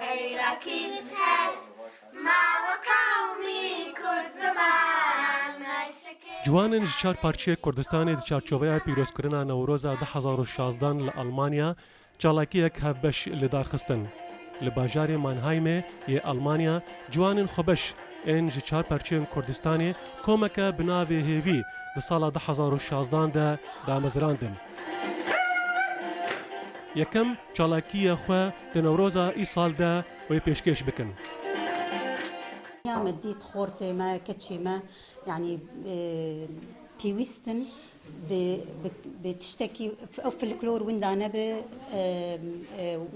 أي ركيب هل مع وقومي كل زمان جوانن چار پارچه کردستان چارچوبه پیروزکردنا نوروزا 2016 لآلمانیا چالاکیک هفبش لدار خستن. لباجار مانهایم ی آلمانیا جوانن خوبش ان چار پارچه کردستان کمک بناوی هیوی د سال 2016 ده دامزراندن. یکم چالاکی خو د نوروزا ای سال ده و پیشکش بکن. يا مديت خورتي ما كتشي ما يعني بيويستن بتشتكي في الكلور وين دانا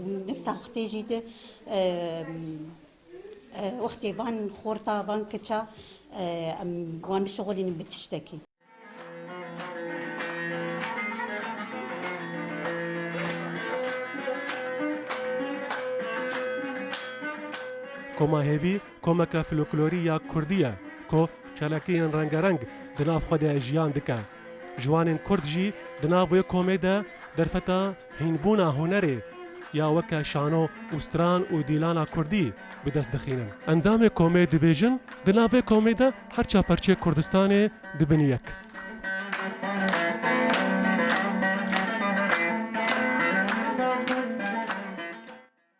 ونفسها اختي جيده واختي فان خورتا فان كتشا وان شغلين بتشتكي کما هیوی کمک فلکلوریا کردیه کو چالاکیان رنگارنگ دناف خود اجیان دکه جوانن کرد جی دناف وی کومیده درفتا هینبونا هنری یا وکا شانو استران و دیلانا کردی به دست دخینن اندام کومید بیجن دناف کومیده هر چا پرچه کردستان دبنیک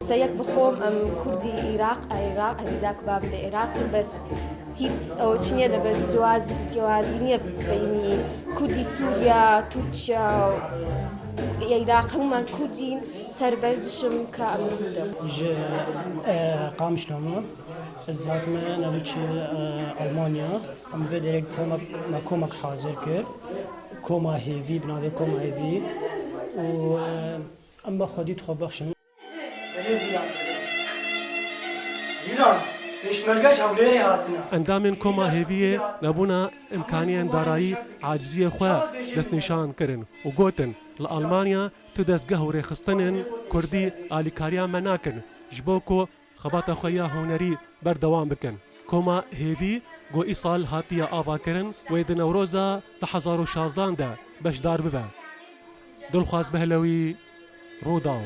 سيك بخوم كردي عراق هذاك باب العراق بس هيتس او تشنيا دبت جوازينيا بيني كردي سوريا تركيا عراق هم كردي سربازشم كامل قامش نما الزاك ما نلوش ألمانيا أم في دريك كومك حاضر كر كوما هيفي بنادي كوما هيفي و أما خديت خبرشن زیلان پیشمرگش هولری هاتنا اندام کما هیویه نبونا امکانیان دارایی عاجزی خو دست نشان کرن و گوتن لآلمانیا تو دستگاه و رخستنن کردی آلیکاریا مناکن جبوکو خبات خویا هنری بردوام بکن کما هیوی گو ای سال هاتیا آوا کرن و د نوروزا 2016 ده بشدار بوه دلخواز بهلوی روداو